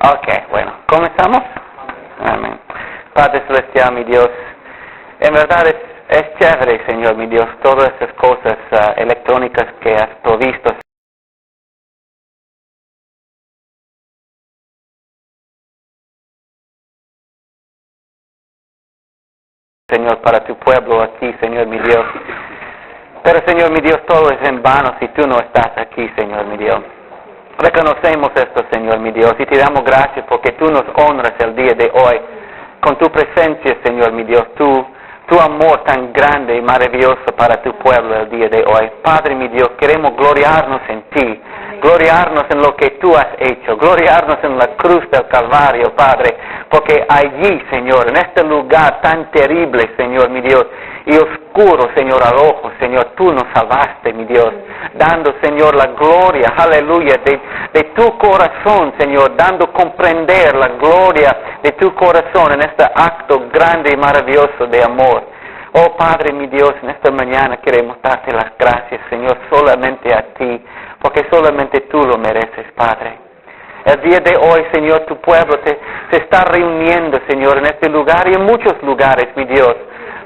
Ok, bueno, ¿comenzamos? Amén. Padre Celestial, mi Dios, en verdad es chévere, Señor, mi Dios, todas esas cosas electrónicas que has provisto, Señor, para tu pueblo aquí, Señor, mi Dios. Pero, Señor, mi Dios, todo es en vano si tú no estás aquí, Señor, mi Dios. Reconocemos esto, Señor, mi Dios, y te damos gracias porque tú nos honras el día de hoy con tu presencia, Señor, mi Dios, tu amor tan grande y maravilloso para tu pueblo el día de hoy. Padre, mi Dios, queremos gloriarnos en ti, gloriarnos en lo que tú has hecho, gloriarnos en la cruz del Calvario, Padre, porque allí, Señor, en este lugar tan terrible, Señor, mi Dios, y oscuro, Señor, al ojo, Señor, tú nos salvaste, mi Dios, dando, Señor, la gloria, aleluya, de tu corazón, Señor, dando comprender la gloria de tu corazón en este acto grande y maravilloso de amor. Oh Padre, mi Dios, en esta mañana queremos darte las gracias, Señor, solamente a ti, porque solamente tú lo mereces, Padre. El día de hoy, Señor, tu pueblo se está reuniendo, Señor, en este lugar y en muchos lugares, mi Dios,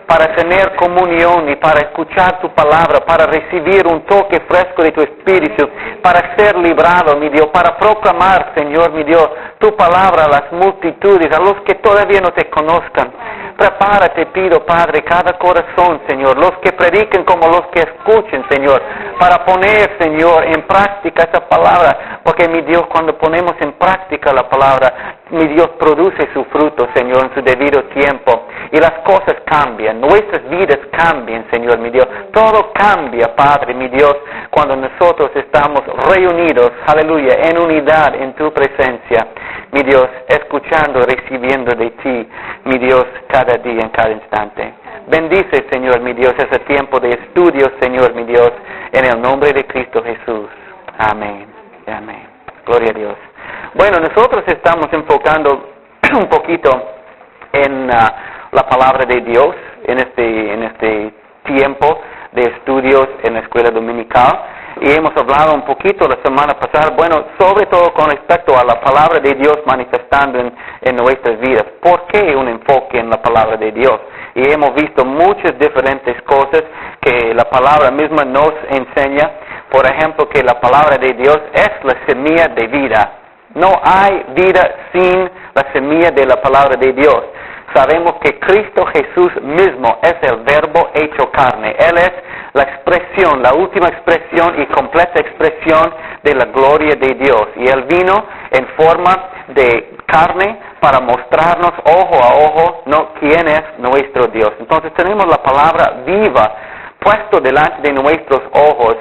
para tener comunión y para escuchar tu palabra, para recibir un toque fresco de tu Espíritu, para ser librado, mi Dios, para proclamar, Señor, mi Dios, tu palabra a las multitudes, a los que todavía no te conozcan. Prepárate, pido, Padre, cada corazón, Señor, los que prediquen como los que escuchen, Señor, para poner, Señor, en práctica esa palabra, porque, mi Dios, cuando ponemos en práctica la palabra, mi Dios, produce su fruto, Señor, en su debido tiempo, y las cosas cambian, nuestras vidas cambian, Señor, mi Dios, todo cambia, Padre, mi Dios, cuando nosotros estamos reunidos, aleluya, en unidad en tu presencia, mi Dios, escuchando, recibiendo de ti, mi Dios, cada día, en cada instante. Bendice, Señor, mi Dios, ese tiempo de estudio, Señor, mi Dios, en el nombre de Cristo Jesús. Amén. Amén. Gloria a Dios. Bueno, nosotros estamos enfocando un poquito en la palabra de Dios en este tiempo de estudios en la escuela dominical. Y hemos hablado un poquito la semana pasada, bueno, sobre todo con respecto a la palabra de Dios manifestando en nuestras vidas. ¿Por qué un enfoque en la palabra de Dios? Y hemos visto muchas diferentes cosas que la palabra misma nos enseña. Por ejemplo, que la palabra de Dios es la semilla de vida. No hay vida sin la semilla de la palabra de Dios. Sabemos que Cristo Jesús mismo es el verbo hecho carne. Él es la expresión, la última expresión y completa expresión de la gloria de Dios. Y Él vino en forma de carne para mostrarnos ojo a ojo quién es nuestro Dios. Entonces tenemos la palabra viva puesto delante de nuestros ojos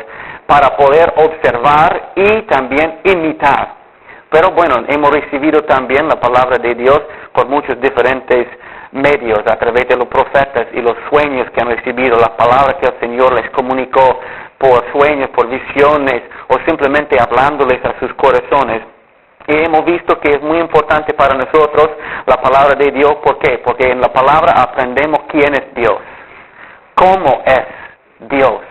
para poder observar y también imitar. Pero bueno, hemos recibido también la palabra de Dios por muchos diferentes medios, a través de los profetas y los sueños que han recibido, la palabra que el Señor les comunicó por sueños, por visiones, o simplemente hablándoles a sus corazones. Y hemos visto que es muy importante para nosotros la palabra de Dios. ¿Por qué? Porque en la palabra aprendemos quién es Dios, cómo es Dios.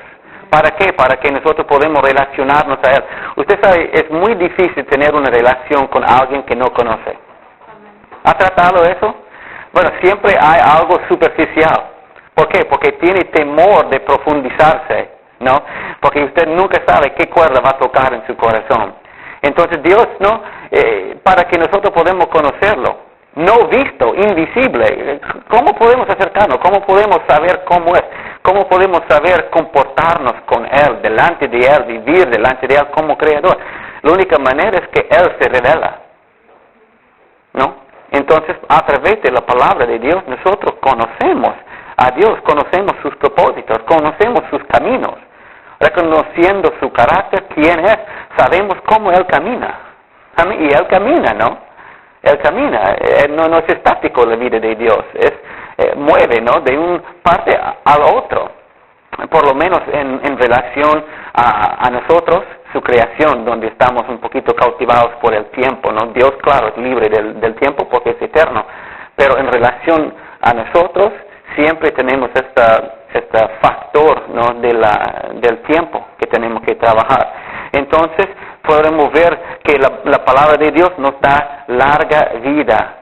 ¿Para qué? Para que nosotros podamos relacionarnos a Él. Usted sabe, es muy difícil tener una relación con alguien que no conoce. ¿Ha tratado eso? Bueno, siempre hay algo superficial. ¿Por qué? Porque tiene temor de profundizarse, ¿no? Porque usted nunca sabe qué cuerda va a tocar en su corazón. Entonces Dios, ¿no? Para que nosotros podamos conocerlo, no visto, invisible, ¿cómo podemos acercarnos? ¿Cómo podemos saber cómo es? ¿Cómo podemos saber comportarnos con Él, delante de Él, vivir delante de Él como Creador? La única manera es que Él se revela, ¿no? Entonces, a través de la palabra de Dios, nosotros conocemos a Dios, conocemos sus propósitos, conocemos sus caminos, reconociendo su carácter, quién es, sabemos cómo Él camina. Y Él camina, ¿no? Él camina, no es estático la vida de Dios, mueve, ¿no? De una parte al otro, por lo menos en relación a nosotros, su creación, donde estamos un poquito cautivados por el tiempo, ¿no? Dios, claro, es libre del tiempo porque es eterno, pero en relación a nosotros siempre tenemos este factor, ¿no? del tiempo que tenemos que trabajar. entonces podremos ver que la palabra de Dios nos da larga vida,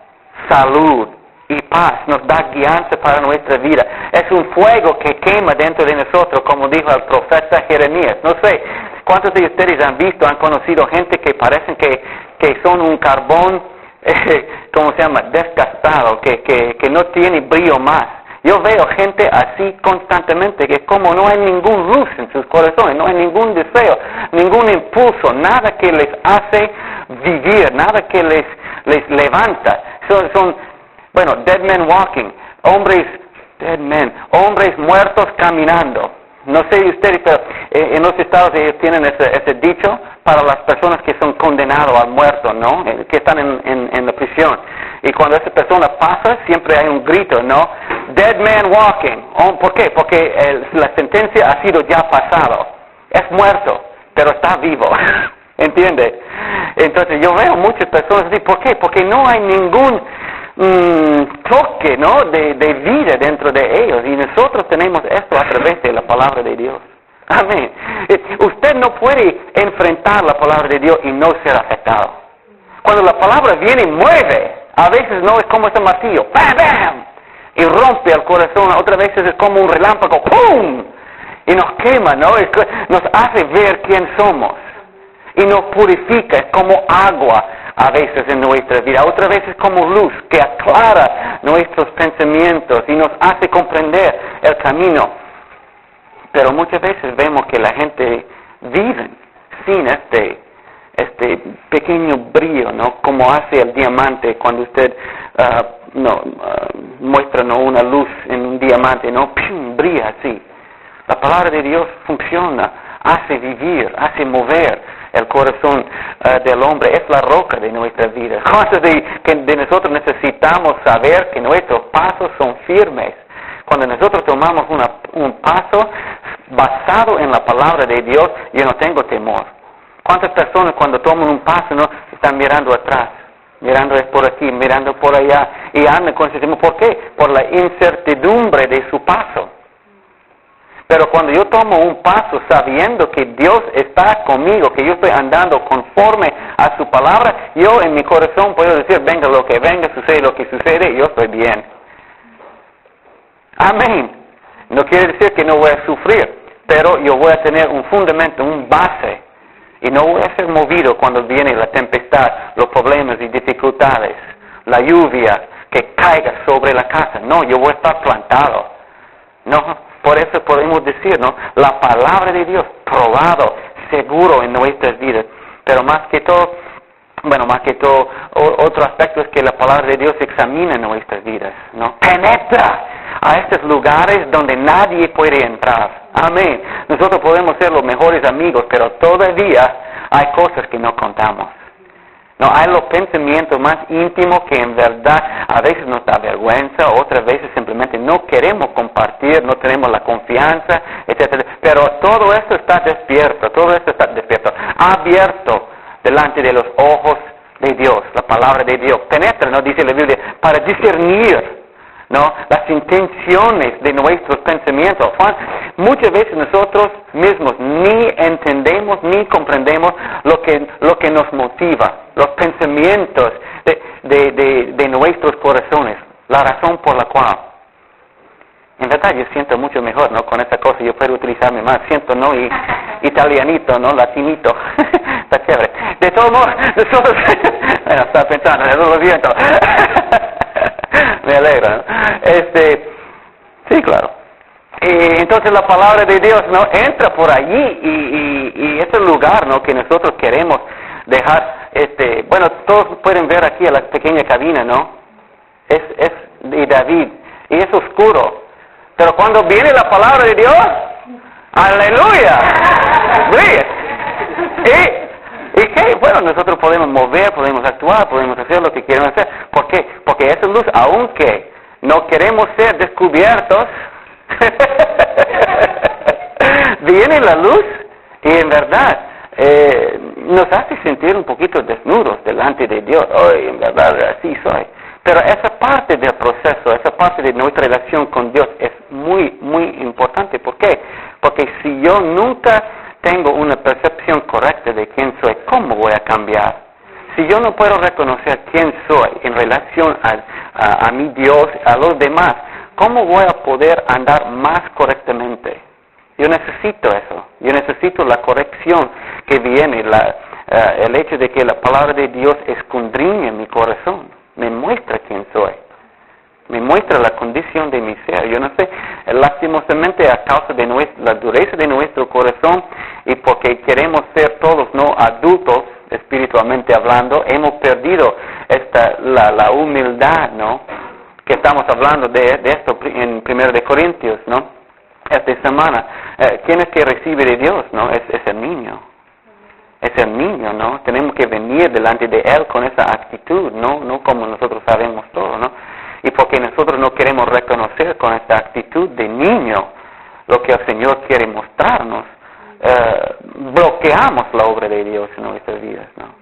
salud y paz, nos da guianza para nuestra vida. Es un fuego que quema dentro de nosotros, como dijo el profeta Jeremías. No sé, ¿cuántos de ustedes han visto, han conocido gente que parecen que son un carbón, ¿cómo se llama?, desgastado, que no tiene brillo más? Yo veo gente así constantemente, que como no hay ningún luz en sus corazones, no hay ningún deseo, ningún impulso, nada que les hace vivir, nada que les levanta. Bueno, dead men walking, hombres muertos caminando. No sé ustedes, pero en los estados ellos tienen ese dicho para las personas que son condenados al muerto, ¿no? Que están en la prisión. Y cuando esa persona pasa, siempre hay un grito, ¿no? Dead man walking. ¿Por qué? Porque la sentencia ha sido ya pasado. Es muerto, pero está vivo. ¿Entiende? Entonces yo veo muchas personas así. ¿Por qué? Porque no hay ningún toque, ¿no?, de vida dentro de ellos, y nosotros tenemos esto a través de la palabra de Dios. Amén. Usted no puede enfrentar la palabra de Dios y no ser afectado. Cuando la palabra viene y mueve, a veces no es como ese martillo, ¡bam, bam!, y rompe el corazón, otras veces es como un relámpago, ¡pum!, y nos quema, ¿no?, nos hace ver quién somos, y nos purifica, es como agua a veces en nuestra vida, otras veces como luz que aclara nuestros pensamientos y nos hace comprender el camino. Pero muchas veces vemos que la gente vive sin este pequeño brillo, ¿no? Como hace el diamante cuando usted muestra, ¿no?, una luz en un diamante, ¿no? ¡Pum!, brilla así. La palabra de Dios funciona, hace vivir, hace mover el corazón del hombre. Es la roca de nuestra vida. ¿Cuántos de nosotros necesitamos saber que nuestros pasos son firmes? Cuando nosotros tomamos un paso basado en la palabra de Dios, yo no tengo temor. ¿Cuántas personas cuando toman un paso, no, están mirando atrás, mirando por aquí, mirando por allá, y andan con ese temor? ¿Por qué? Por la incertidumbre de su paso. Pero cuando yo tomo un paso sabiendo que Dios está conmigo, que yo estoy andando conforme a su palabra, yo en mi corazón puedo decir, venga lo que venga, sucede lo que sucede, yo estoy bien. Amén. No quiere decir que no voy a sufrir, pero yo voy a tener un fundamento, un base, y no voy a ser movido cuando viene la tempestad, los problemas y dificultades, la lluvia que caiga sobre la casa. No, yo voy a estar plantado. No. Por eso podemos decir, ¿no?, la palabra de Dios, probado, seguro en nuestras vidas. Pero más que todo, otro aspecto es que la palabra de Dios examina nuestras vidas, ¿no? Penetra a estos lugares donde nadie puede entrar. Amén. Nosotros podemos ser los mejores amigos, pero todavía hay cosas que no contamos. No, hay los pensamientos más íntimos que en verdad a veces nos da vergüenza, otras veces simplemente no queremos compartir, no tenemos la confianza, etc. Pero todo esto está despierto, abierto delante de los ojos de Dios, la palabra de Dios. Penetra, ¿no?, dice la Biblia, para discernir, ¿no?, las intenciones de nuestros pensamientos. Muchas veces nosotros mismos ni entendemos ni comprendemos lo que nos motiva, los pensamientos de nuestros corazones, la razón por la cual. En verdad yo siento mucho mejor, ¿no?, con esta cosa, yo puedo utilizarme más, siento, ¿no?, y italianito, ¿no?, latinito, está chévere. De todos modos, nosotros, bueno, estaba pensando, eso lo siento. Me alegra, ¿no? Sí, claro. Y entonces la palabra de Dios, ¿no?, entra por allí y ese lugar, ¿no?, que nosotros queremos dejar, bueno, todos pueden ver aquí a la pequeña cabina, ¿no? Es de David y es oscuro. Pero cuando viene la palabra de Dios, ¡aleluya! ¡Brilla! ¿Y qué? Bueno, nosotros podemos mover, podemos actuar, podemos hacer lo que queremos hacer. ¿Por qué? Porque esa luz, aunque no queremos ser descubiertos, viene la luz y en verdad nos hace sentir un poquito desnudos delante de Dios. Hoy en verdad así soy. Pero esa parte del proceso, esa parte de nuestra relación con Dios es muy, muy importante. ¿Por qué? Porque si yo nunca tengo una percepción correcta de quién soy, ¿cómo voy a cambiar? Si yo no puedo reconocer quién soy en relación a mi Dios, a los demás, ¿cómo voy a poder andar más correctamente? Yo necesito eso. Yo necesito la corrección que viene, el hecho de que la palabra de Dios escudriñe mi corazón, me muestra quién soy. Me muestra la condición de mi ser. Yo no sé, lastimosamente a causa de la dureza de nuestro corazón y porque queremos ser todos no adultos, espiritualmente hablando, hemos perdido la humildad, ¿no? Que estamos hablando de esto en 1 de Corintios, ¿no? Esta semana. ¿Quién es que recibe de Dios, no? Es el niño. Es el niño, ¿no? Tenemos que venir delante de Él con esa actitud, no como nosotros sabemos todo, ¿no? Y porque nosotros no queremos reconocer con esta actitud de niño lo que el Señor quiere mostrarnos, bloqueamos la obra de Dios en nuestras vidas, ¿no?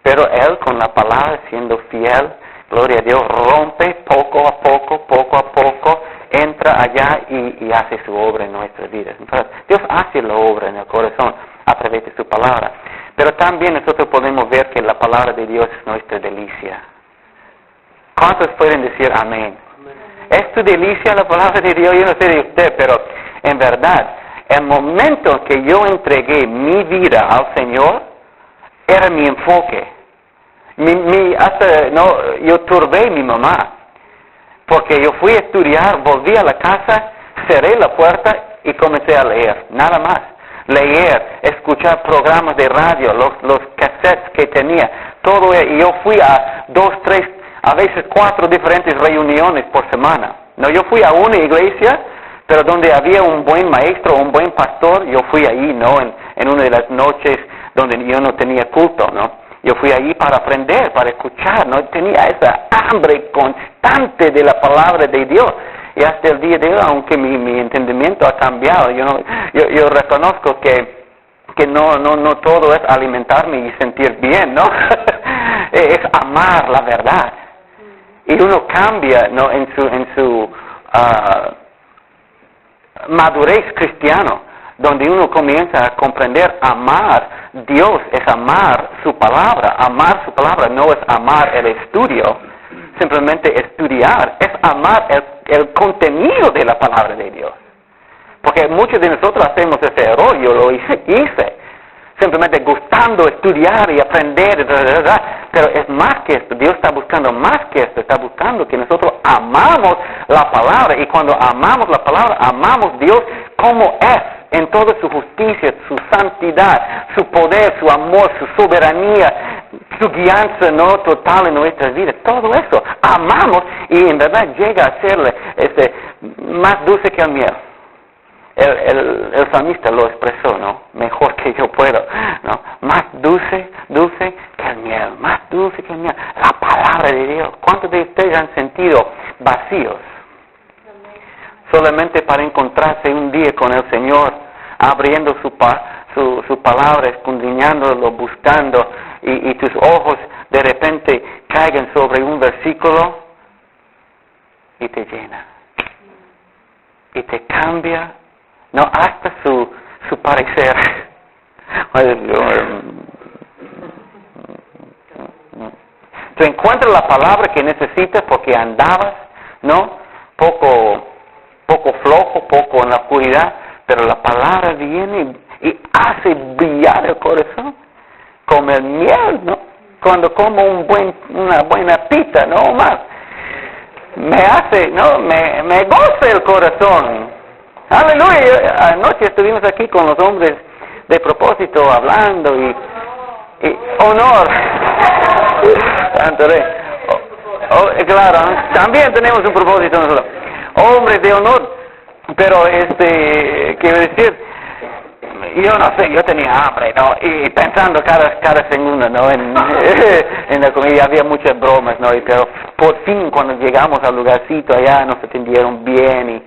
Pero Él con la palabra, siendo fiel, gloria a Dios, rompe poco a poco, entra allá y hace su obra en nuestras vidas. Entonces, Dios hace la obra en el corazón a través de su palabra. Pero también nosotros podemos ver que la palabra de Dios es nuestra delicia. ¿Cuántos pueden decir amén? ¿Es tu delicia la palabra de Dios? Yo no sé de usted, pero en verdad, el momento que yo entregué mi vida al Señor, era mi enfoque. Yo turbé a mi mamá, porque yo fui a estudiar, volví a la casa, cerré la puerta y comencé a leer, nada más. Leer, escuchar programas de radio, los cassettes que tenía, todo, y yo fui a 2, 3, a veces 4 diferentes reuniones por semana. No, yo fui a una iglesia, pero donde había un buen maestro, un buen pastor, yo fui ahí, ¿no? En una de las noches donde yo no tenía culto, ¿no? Yo fui allí para aprender, para escuchar, ¿no? Tenía esa hambre constante de la palabra de Dios. Y hasta el día de hoy, aunque mi entendimiento ha cambiado, yo reconozco que no todo es alimentarme y sentir bien, ¿no? Es amar la verdad. Y uno cambia, ¿no? en su madurez cristiano, donde uno comienza a comprender amar Dios es amar su palabra. Amar su palabra no es amar el estudio, simplemente estudiar, es amar el contenido de la palabra de Dios. Porque muchos de nosotros hacemos ese error, yo lo hice, simplemente gustando estudiar y aprender, pero es más que esto. Dios está buscando más que esto, está buscando que nosotros amamos la palabra, y cuando amamos la palabra, amamos Dios como es, en toda su justicia, su santidad, su poder, su amor, su soberanía, su guianza no total en nuestras vidas. Todo eso amamos, y en verdad llega a ser más dulce que el miel. El salmista lo expresó, ¿no? Mejor que yo puedo, ¿no? Más dulce que el miel, más dulce que el miel. La palabra de Dios. ¿Cuántos de ustedes han sentido vacíos? Solamente para encontrarse un día con el Señor, abriendo su palabra, escudriñándolo, buscando, y tus ojos de repente caigan sobre un versículo y te llena. Y te cambia, no, hasta su parecer. Tú encuentras la palabra que necesitas porque andabas, ¿no? Poco flojo, poco en la oscuridad, pero la palabra viene y hace brillar el corazón, como el miel, ¿no? Cuando como una buena pita, no más, me hace, ¿no? Me goza el corazón. Aleluya. Anoche estuvimos aquí con los hombres de propósito hablando y honor. Claro, también tenemos un propósito nosotros. Hombres de honor, pero quiero decir, yo no sé, yo tenía hambre, ¿no? Y pensando cada segundo, ¿no? En la comida había muchas bromas, ¿no? Pero por fin cuando llegamos al lugarcito allá nos atendieron bien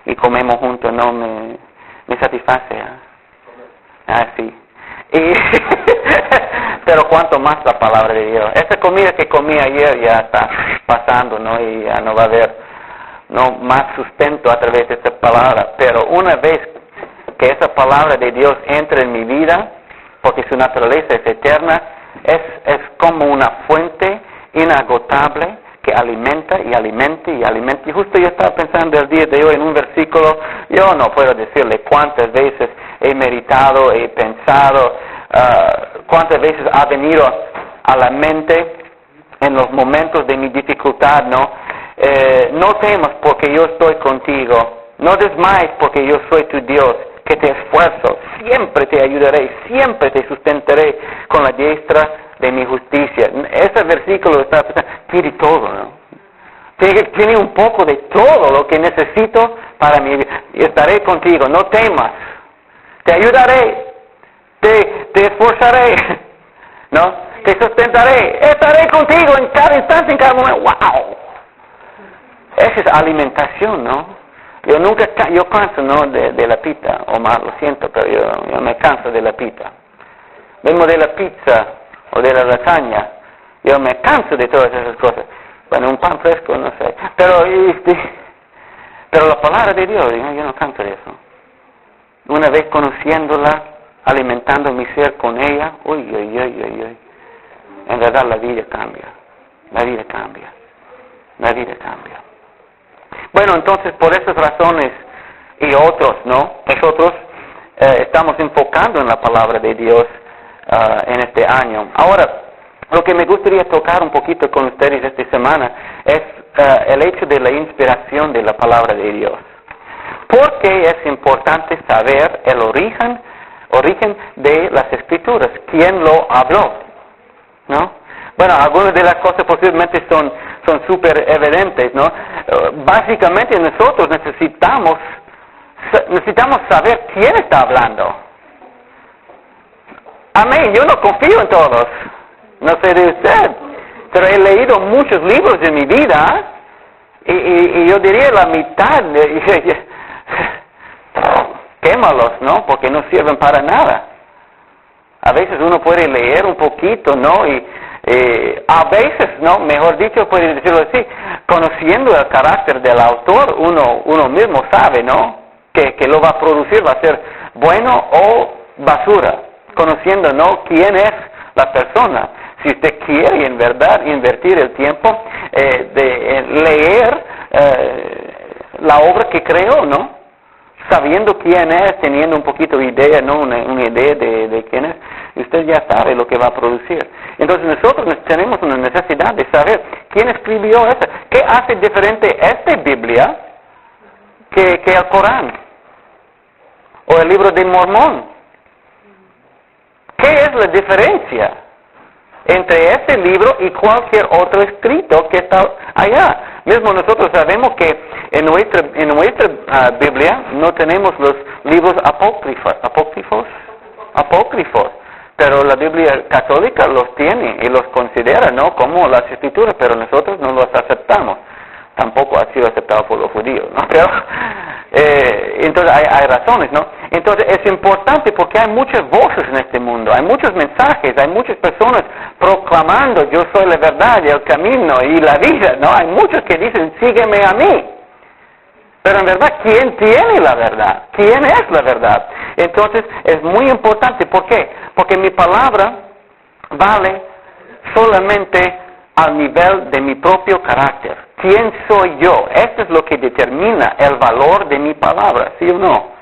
y comemos juntos, ¿no? Me satisface. Sí. Pero cuanto más la palabra de Dios. Esa comida que comí ayer ya está pasando, ¿no? Y ya no va a haber, no, más sustento a través de esta palabra. Pero una vez que esa palabra de Dios entre en mi vida, porque su naturaleza es eterna, es como una fuente inagotable que alimenta y alimenta y alimenta. Y justo yo estaba pensando el día de hoy en un versículo, yo no puedo decirle cuántas veces he meditado, he pensado, cuántas veces ha venido a la mente en los momentos de mi dificultad, ¿no? No temas porque yo estoy contigo, no desmayes porque yo soy tu Dios, que te esfuerzo, siempre te ayudaré, siempre te sustentaré con la diestra de mi justicia. Ese versículo está pensando, tiene todo, ¿no? Tiene un poco de todo lo que necesito para mi vida. Estaré contigo, no temas, te ayudaré, te esforzaré, ¿no? Te sustentaré, estaré contigo en cada instante, en cada momento. ¡Wow! Esa es alimentación, ¿no? Yo canso, ¿no? De la pita, Omar, lo siento, pero yo me canso de la pita. Mismo de la pizza o de la lasaña, yo me canso de todas esas cosas. Bueno, un pan fresco, no sé. Pero la palabra de Dios, yo no canso de eso. Una vez conociéndola, alimentando mi ser con ella, uy. En verdad la vida cambia. La vida cambia. Bueno, entonces por esas razones y otros, ¿no? Nosotros estamos enfocando en la palabra de Dios en este año. Ahora, lo que me gustaría tocar un poquito con ustedes esta semana es el hecho de la inspiración de la palabra de Dios. Porque es importante saber el origen de las Escrituras, quién lo habló, ¿no? Bueno, algunas de las cosas posiblemente son súper evidentes, ¿no? Básicamente nosotros necesitamos saber quién está hablando. Amén, yo no confío en todos, no sé de usted, pero he leído muchos libros en mi vida y yo diría la mitad, quémalos, ¿no? Porque no sirven para nada. A veces uno puede leer un poquito, ¿no? Y a veces, ¿no? Mejor dicho, puede decirlo así, conociendo el carácter del autor, uno mismo sabe, ¿no? Que lo va a producir, va a ser bueno o basura. Conociendo, ¿no? Quién es la persona. Si usted quiere, en verdad, invertir el tiempo de leer la obra que creó, ¿no? Sabiendo quién es, teniendo un poquito de idea, ¿no? Una idea de quién es, usted ya sabe lo que va a producir. Entonces nosotros tenemos una necesidad de saber quién escribió eso. ¿Qué hace diferente esta Biblia que el Corán? O el libro de Mormón. ¿Qué es la diferencia entre este libro y cualquier otro escrito que está allá? Mismo nosotros sabemos que en nuestra Biblia no tenemos los libros apócrifos, pero la Biblia católica los tiene y los considera, ¿no? Como las escrituras, pero nosotros no los aceptamos. Tampoco ha sido aceptado por los judíos, ¿no? Pero, entonces hay razones, ¿no? Entonces es importante porque hay muchas voces en este mundo, hay muchos mensajes, hay muchas personas proclamando yo soy la verdad y el camino y la vida, ¿no? Hay muchos que dicen sígueme a mí. Pero en verdad, ¿quién tiene la verdad? ¿Quién es la verdad? Entonces es muy importante, ¿por qué? Porque mi palabra vale solamente al nivel de mi propio carácter. ¿Quién soy yo? Esto es lo que determina el valor de mi palabra, ¿sí o no?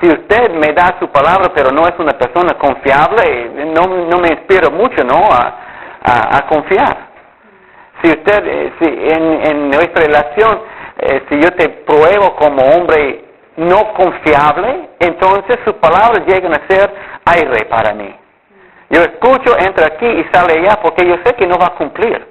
Si usted me da su palabra, pero no es una persona confiable, no me inspira mucho, ¿no? A confiar. Si usted, en nuestra relación, si yo te pruebo como hombre no confiable, entonces sus palabras llegan a ser aire para mí. Yo escucho, entra aquí y sale allá porque yo sé que no va a cumplir.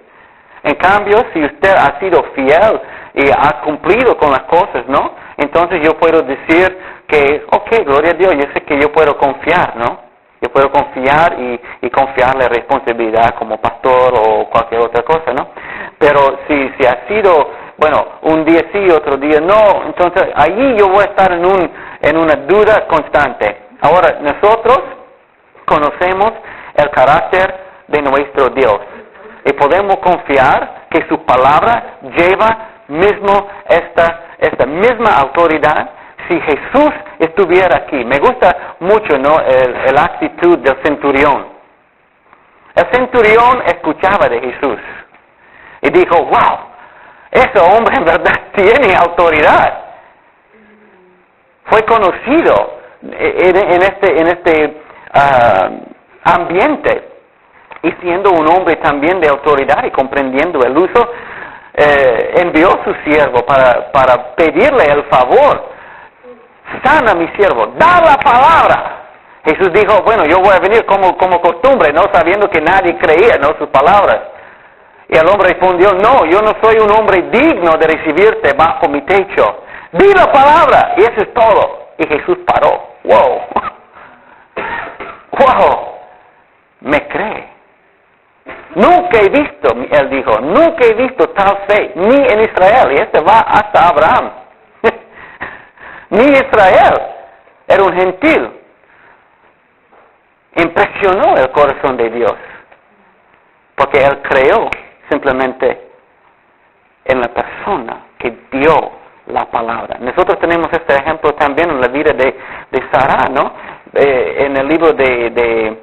En cambio, si usted ha sido fiel y ha cumplido con las cosas, ¿no? Entonces yo puedo decir que, ok, gloria a Dios, yo sé que yo puedo confiar, ¿no? Yo puedo confiar y confiarle responsabilidad como pastor o cualquier otra cosa, ¿no? Pero si ha sido, bueno, un día sí, otro día no, entonces allí yo voy a estar en una duda constante. Ahora, nosotros conocemos el carácter de nuestro Dios y podemos confiar que su palabra lleva mismo esta misma autoridad si Jesús estuviera aquí, me gusta mucho, ¿no?, la actitud del centurión. El centurión escuchaba de Jesús y dijo, wow, ese hombre en verdad tiene autoridad. Fue conocido en este ambiente y siendo un hombre también de autoridad y comprendiendo el uso, envió a su siervo para pedirle el favor. Sana mi siervo, da la palabra. Jesús dijo, bueno, yo voy a venir como costumbre, no sabiendo que nadie creía, ¿no?, sus palabras. Y el hombre respondió, no, yo no soy un hombre digno de recibirte bajo mi techo. Di la palabra, y eso es todo. Y Jesús paró. Wow. Wow. Me cree. Nunca he visto, él dijo, nunca he visto tal fe, ni en Israel. Y este va hasta Abraham. Ni Israel. Era un gentil. Impresionó el corazón de Dios. Porque él creó simplemente en la persona que dio la palabra. Nosotros tenemos este ejemplo también en la vida de Sara, ¿no? En el libro de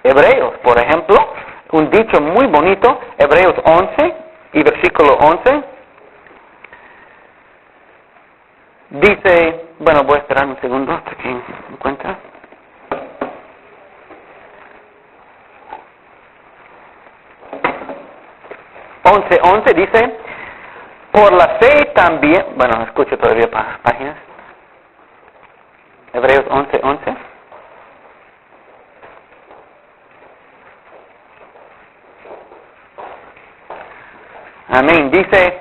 Hebreos, por ejemplo, un dicho muy bonito, Hebreos 11 y versículo 11, dice, bueno, voy a esperar un segundo hasta que encuentre. Once dice, por la fe también, bueno, escucho todavía páginas, Hebreos 11. Amén. Dice,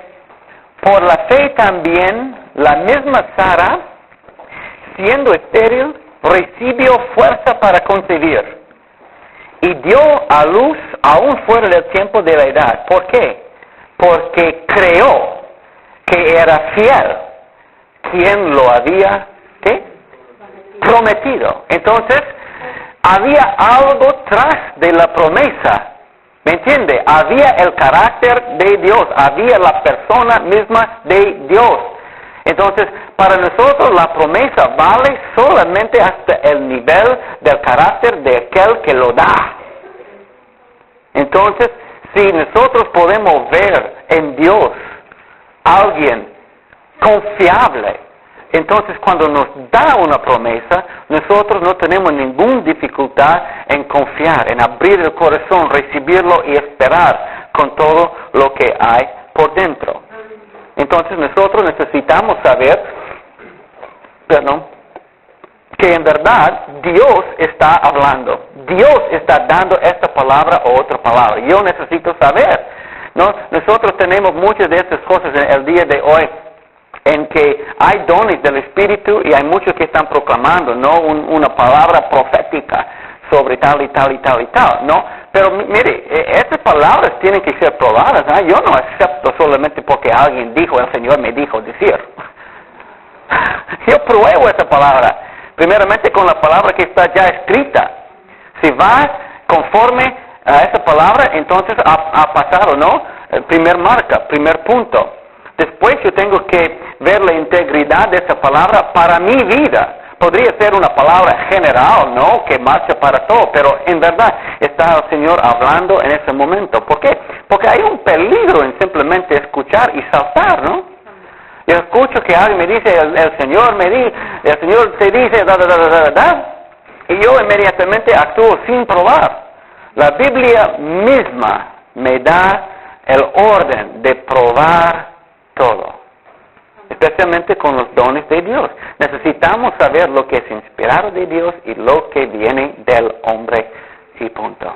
por la fe también la misma Sara, siendo estéril, recibió fuerza para concebir y dio a luz aún fuera del tiempo de la edad. ¿Por qué? Porque creó que era fiel quien lo había, ¿qué?, prometido. Entonces, había algo tras de la promesa. ¿Me entiende? Había el carácter de Dios, había la persona misma de Dios. Entonces, para nosotros la promesa vale solamente hasta el nivel del carácter de aquel que lo da. Entonces, si nosotros podemos ver en Dios alguien confiable, entonces cuando nos da una promesa, nosotros no tenemos ninguna dificultad en confiar, en abrir el corazón, recibirlo y esperar con todo lo que hay por dentro. Entonces nosotros necesitamos saber, que en verdad Dios está hablando. Dios está dando esta palabra o otra palabra. Yo necesito saber, ¿no? Nosotros tenemos muchas de estas cosas en el día de hoy, en que hay dones del Espíritu y hay muchos que están proclamando, ¿no?, una palabra profética sobre tal y tal y tal y tal, ¿no? Pero mire, estas palabras tienen que ser probadas, ¿no? Yo no acepto solamente porque alguien dijo, el Señor me dijo decir. Yo pruebo esa palabra, primeramente con la palabra que está ya escrita. Si va conforme a esa palabra, entonces ha pasado, ¿no? Primer marca, primer punto. Después yo tengo que ver la integridad de esa palabra para mi vida. Podría ser una palabra general, ¿no?, que marcha para todo, pero en verdad está el Señor hablando en ese momento. ¿Por qué? Porque hay un peligro en simplemente escuchar y saltar, ¿no? Yo escucho que alguien me dice, el Señor te dice, y yo inmediatamente actúo sin probar. La Biblia misma me da el orden de probar todo, especialmente con los dones de Dios. Necesitamos saber lo que es inspirado de Dios y lo que viene del hombre y punto.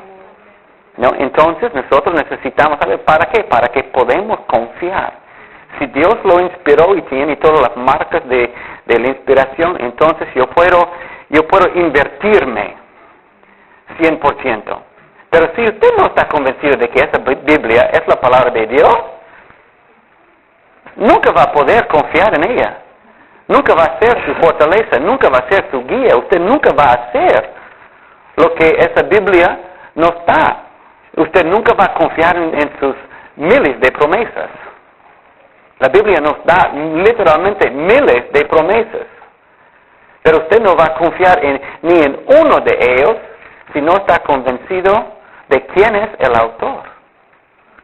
¿No? Entonces nosotros necesitamos saber para qué, para que podamos confiar. Si Dios lo inspiró y tiene todas las marcas de la inspiración, entonces yo puedo invertirme 100%. Pero si usted no está convencido de que esa Biblia es la palabra de Dios, nunca va a poder confiar en ella. Nunca va a ser su fortaleza, nunca va a ser su guía. Usted nunca va a hacer lo que esa Biblia nos da. Usted nunca va a confiar en sus miles de promesas. La Biblia nos da literalmente miles de promesas. Pero usted no va a confiar ni en uno de ellos si no está convencido de quién es el autor.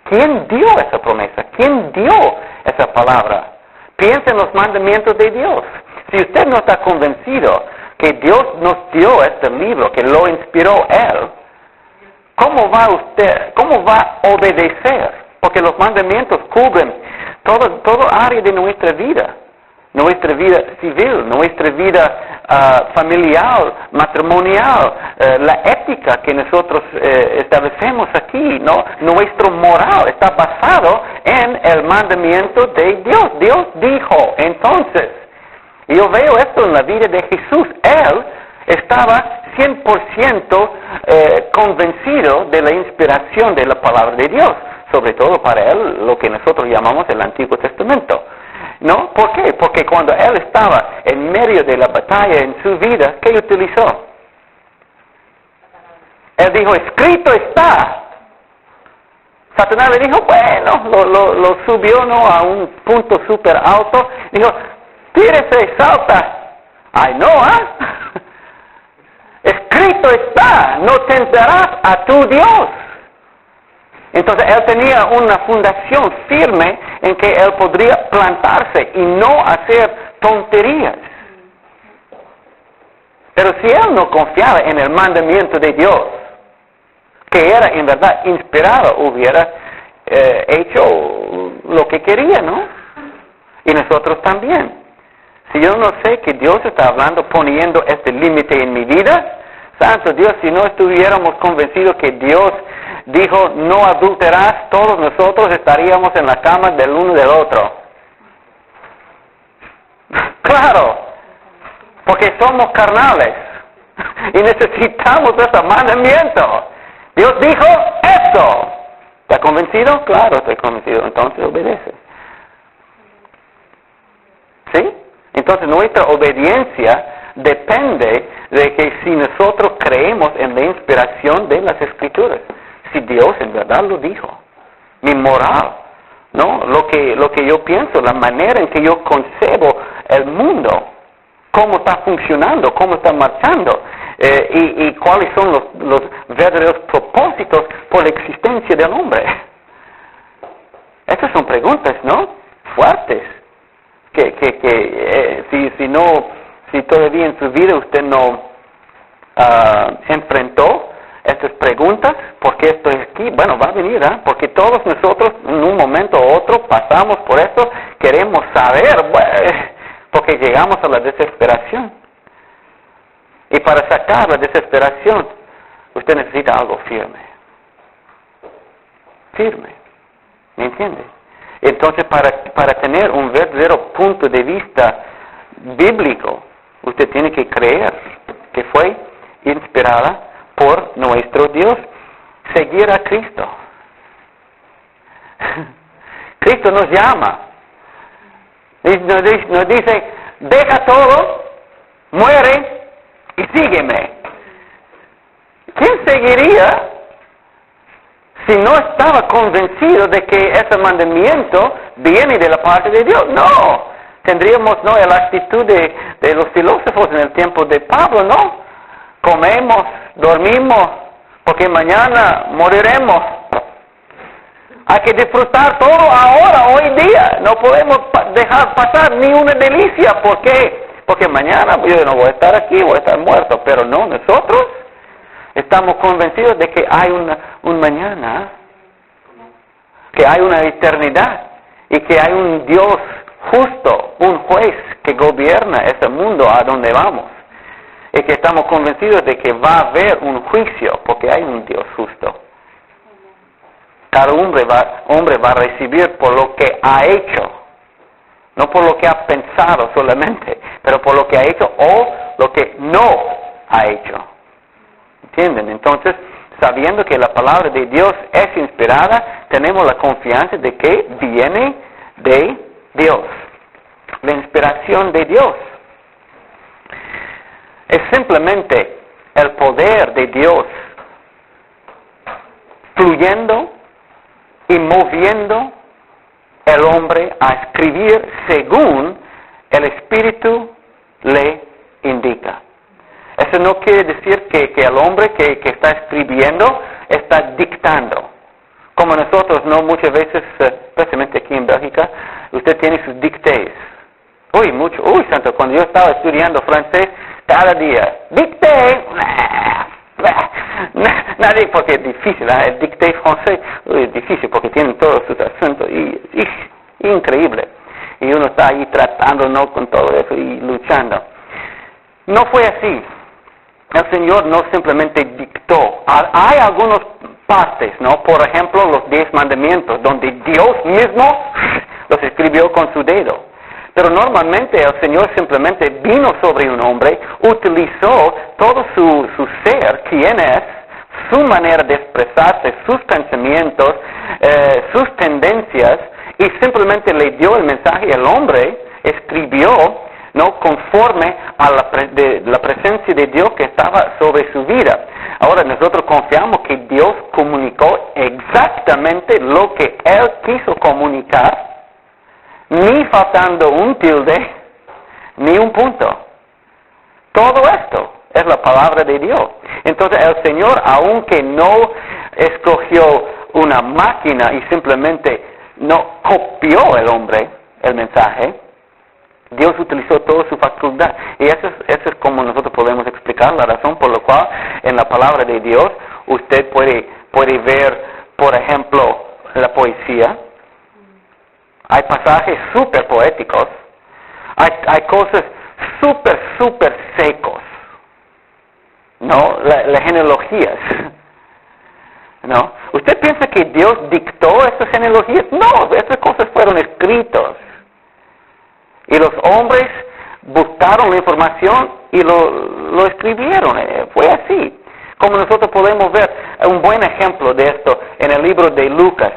¿Quién dio esa promesa? ¿Quién dio esa palabra? Piensa en los mandamientos de Dios. Si usted no está convencido que Dios nos dio este libro, que lo inspiró Él, ¿cómo va a obedecer? Porque los mandamientos cubren todo área de nuestra vida civil, nuestra vida familiar, matrimonial, la ética que nosotros establecemos aquí, ¿no? Nuestro moral está basado en el mandamiento de Dios. Dios dijo, entonces, yo veo esto en la vida de Jesús. Él estaba 100% convencido de la inspiración de la palabra de Dios, sobre todo para él lo que nosotros llamamos el Antiguo Testamento. ¿No? ¿Por qué? Porque cuando él estaba en medio de la batalla en su vida, ¿qué utilizó? Él dijo, escrito está. Satanás le dijo, bueno, lo subió, ¿no?, a un punto súper alto. Dijo, tírese, salta. Ay, no, ¿ah? Escrito está, no tentarás a tu Dios. Entonces él tenía una fundación firme en que él podría plantarse y no hacer tonterías. Pero si él no confiaba en el mandamiento de Dios, que era en verdad inspirado, hubiera hecho lo que quería, ¿no? Y nosotros también. Si yo no sé que Dios está hablando, poniendo este límite en mi vida, santo Dios, si no estuviéramos convencidos que Dios dijo, no adulterarás, todos nosotros estaríamos en la cama del uno del otro. Claro, porque somos carnales y necesitamos ese mandamiento. Dios dijo esto. ¿Está convencido? Claro, estoy convencido. Entonces obedece. ¿Sí? Entonces nuestra obediencia depende de que si nosotros creemos en la inspiración de las Escrituras. Si Dios en verdad lo dijo, mi moral, ¿no? Lo que yo pienso, la manera en que yo concebo el mundo, cómo está funcionando, cómo está marchando, y cuáles son los verdaderos propósitos por la existencia del hombre. Estas son preguntas, ¿no?, fuertes, si todavía en su vida usted no enfrentó estas preguntas, ¿por qué estoy aquí? Bueno, va a venir, ¿eh? Porque todos nosotros en un momento u otro pasamos por esto, queremos saber, porque llegamos a la desesperación. Y para sacar la desesperación, usted necesita algo firme. Firme. ¿Me entiende? Entonces, para tener un verdadero punto de vista bíblico, usted tiene que creer que fue inspirada por nuestro Dios. Seguir a Cristo. Cristo nos llama. Nos dice, deja todo, muere y sígueme. ¿Quién seguiría si no estaba convencido de que ese mandamiento viene de la parte de Dios? No. Tendríamos, ¿no?, la actitud de los filósofos en el tiempo de Pablo, ¿no? Comemos, dormimos, porque mañana moriremos. Hay que disfrutar todo ahora, hoy día. No podemos dejar pasar ni una delicia. ¿Por qué? Porque mañana yo no voy a estar aquí, voy a estar muerto. Pero no, nosotros estamos convencidos de que hay un mañana, que hay una eternidad y que hay un Dios justo, un juez que gobierna ese mundo a donde vamos. Y que estamos convencidos de que va a haber un juicio, porque hay un Dios justo. Cada hombre va a recibir por lo que ha hecho, no por lo que ha pensado solamente, pero por lo que ha hecho o lo que no ha hecho. ¿Entienden? Entonces, sabiendo que la palabra de Dios es inspirada, tenemos la confianza de que viene de Dios. La inspiración de Dios es simplemente el poder de Dios fluyendo y moviendo el hombre a escribir según el Espíritu le indica. Eso no quiere decir que el hombre que está escribiendo está dictando. Como nosotros, ¿no? Muchas veces, especialmente aquí en Bélgica, usted tiene sus dictées. Santo, cuando yo estaba estudiando francés, cada día, dicté, nadie, porque es difícil, el dicté francés, es difícil porque tienen todos sus acentos, y increíble. Y uno está ahí tratando, ¿no? Con todo eso y luchando. No fue así. El Señor no simplemente dictó. Hay algunas partes, ¿no? Por ejemplo, los 10 mandamientos, donde Dios mismo los escribió con su dedo. Pero normalmente el Señor simplemente vino sobre un hombre, utilizó todo su ser, quién es, su manera de expresarse, sus pensamientos, sus tendencias, y simplemente le dio el mensaje. El hombre escribió, ¿no? Conforme a la presencia de Dios que estaba sobre su vida. Ahora nosotros confiamos que Dios comunicó exactamente lo que Él quiso comunicar, ni faltando un tilde, ni un punto. Todo esto es la palabra de Dios. Entonces el Señor, aunque no escogió una máquina y simplemente no copió el hombre el mensaje, Dios utilizó toda su facultad. Y eso es como nosotros podemos explicar la razón por la cual en la palabra de Dios usted puede ver, por ejemplo, la poesía. Hay pasajes súper poéticos. Hay cosas súper secos. ¿No? Las genealogías. ¿No? ¿Usted piensa que Dios dictó estas genealogías? No, estas cosas fueron escritas. Y los hombres buscaron la información y lo escribieron. Fue así. Como nosotros podemos ver un buen ejemplo de esto en el libro de Lucas.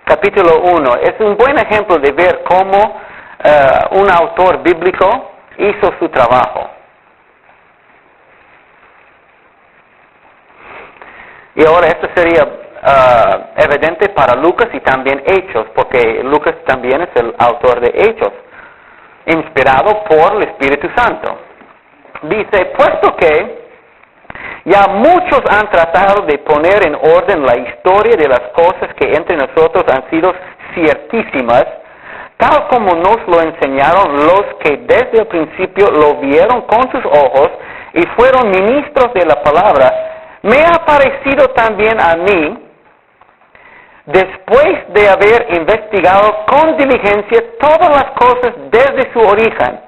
Capítulo 1. Es un buen ejemplo de ver cómo un autor bíblico hizo su trabajo. Y ahora esto sería evidente para Lucas y también Hechos, porque Lucas también es el autor de Hechos, inspirado por el Espíritu Santo. Dice, puesto que ya muchos han tratado de poner en orden la historia de las cosas que entre nosotros han sido ciertísimas, tal como nos lo enseñaron los que desde el principio lo vieron con sus ojos y fueron ministros de la palabra, me ha parecido también a mí, después de haber investigado con diligencia todas las cosas desde su origen,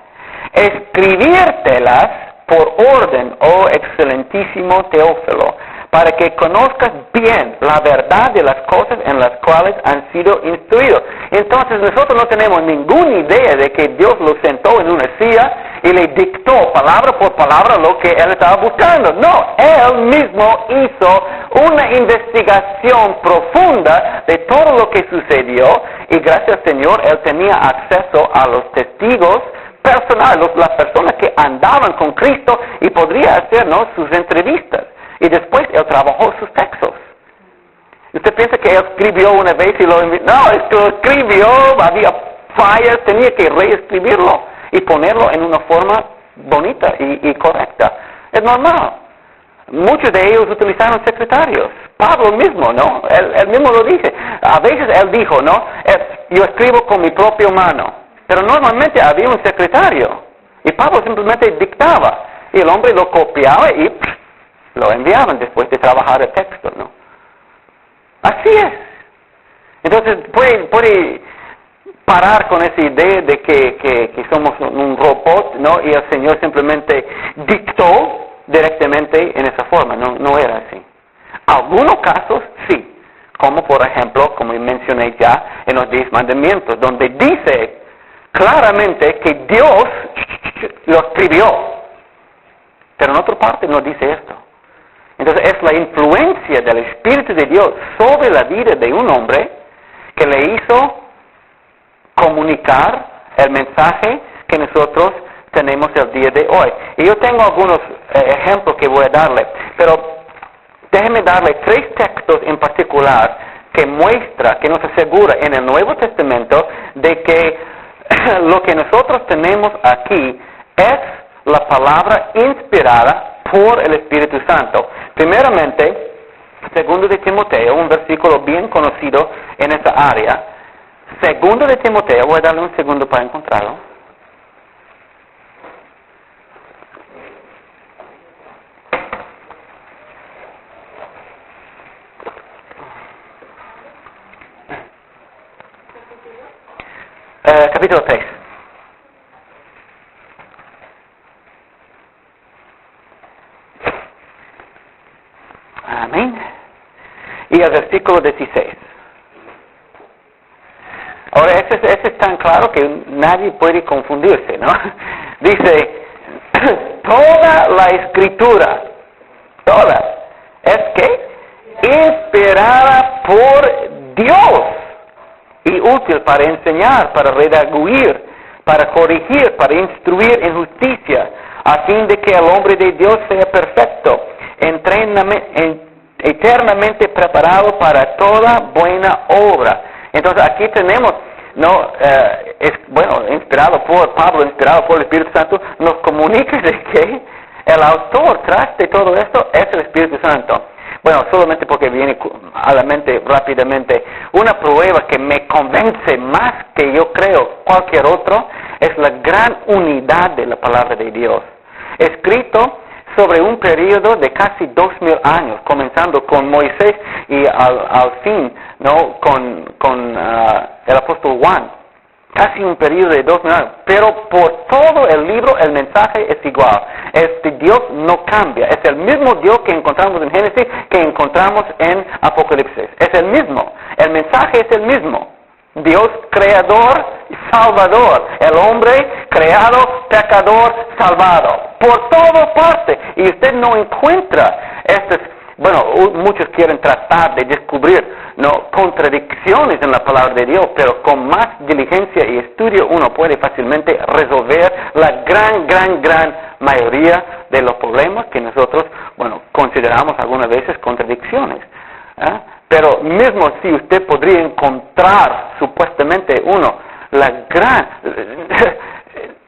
escribírtelas por orden, oh excelentísimo Teófilo, para que conozcas bien la verdad de las cosas en las cuales han sido instruidos. Entonces nosotros no tenemos ninguna idea de que Dios lo sentó en una silla y le dictó palabra por palabra lo que él estaba buscando. No, él mismo hizo una investigación profunda de todo lo que sucedió y gracias al Señor él tenía acceso a los testigos personales, las personas que andaban con Cristo y podría hacer, ¿no?, sus entrevistas. Y después él trabajó sus textos. ¿Usted piensa que él escribió una vez y lo envió? No, esto escribió, había fallas, tenía que reescribirlo y ponerlo en una forma bonita y correcta. Es normal. Muchos de ellos utilizaron secretarios. Pablo mismo, ¿no? Él mismo lo dice. A veces él dijo, ¿no? Yo escribo con mi propia mano. Pero normalmente había un secretario. Y Pablo simplemente dictaba. Y el hombre lo copiaba y lo enviaban después de trabajar el texto, ¿no? Así es. Entonces puede parar con esa idea de que somos un robot, ¿no? Y el Señor simplemente dictó directamente en esa forma. No era así. Algunos casos sí. Como por ejemplo, como mencioné ya en los 10 mandamientos, donde dice claramente que Dios lo escribió. Pero en otra parte no dice esto. Entonces es la influencia del Espíritu de Dios sobre la vida de un hombre que le hizo comunicar el mensaje que nosotros tenemos el día de hoy. Y yo tengo algunos ejemplos que voy a darle, pero Déjeme darle 3 textos en particular que muestra, que nos asegura en el Nuevo Testamento de que lo que nosotros tenemos aquí es la palabra inspirada por el Espíritu Santo. Primeramente, segundo de Timoteo, un versículo bien conocido en esa área. Segundo de Timoteo, voy a darle un segundo para encontrarlo. Capítulo 3. Amén. Y el versículo 16. Ahora, ese es tan claro que nadie puede confundirse, ¿no? Dice, toda la escritura, toda, es que inspirada por Dios y útil para enseñar, para redarguir, para corregir, para instruir en justicia, a fin de que el hombre de Dios sea perfecto, eternamente preparado para toda buena obra. Entonces aquí tenemos, inspirado por Pablo, inspirado por el Espíritu Santo, nos comunica de que el autor tras de todo esto es el Espíritu Santo. Bueno, solamente porque viene a la mente rápidamente, una prueba que me convence más que yo creo cualquier otro, es la gran unidad de la palabra de Dios. Escrito sobre un periodo de casi 2000 años, comenzando con Moisés y al fin, ¿no? con el apóstol Juan. Casi un periodo de 2000 años, pero por todo el libro el mensaje es igual. Dios no cambia, es el mismo Dios que encontramos en Génesis que encontramos en Apocalipsis. Es el mismo, el mensaje es el mismo. Dios creador y salvador, el hombre creado, pecador, salvado. Por toda parte, y usted no encuentra estas, muchos quieren tratar de descubrir contradicciones en la palabra de Dios, pero con más diligencia y estudio uno puede fácilmente resolver la gran mayoría de los problemas que nosotros, consideramos algunas veces contradicciones. Pero mismo si usted podría encontrar supuestamente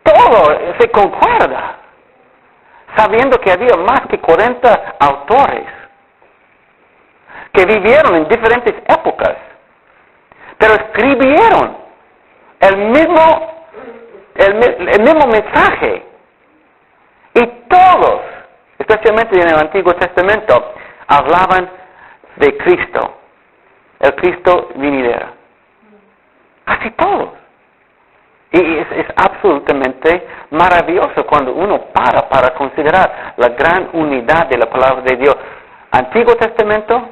todo se concuerda, sabiendo que había más que 40 autores que vivieron en diferentes épocas, pero escribieron el mismo mensaje. Y todos, especialmente en el Antiguo Testamento, hablaban de Cristo, el Cristo venidero. Así todos. Y es absolutamente maravilloso cuando uno para considerar la gran unidad de la palabra de Dios. Antiguo Testamento,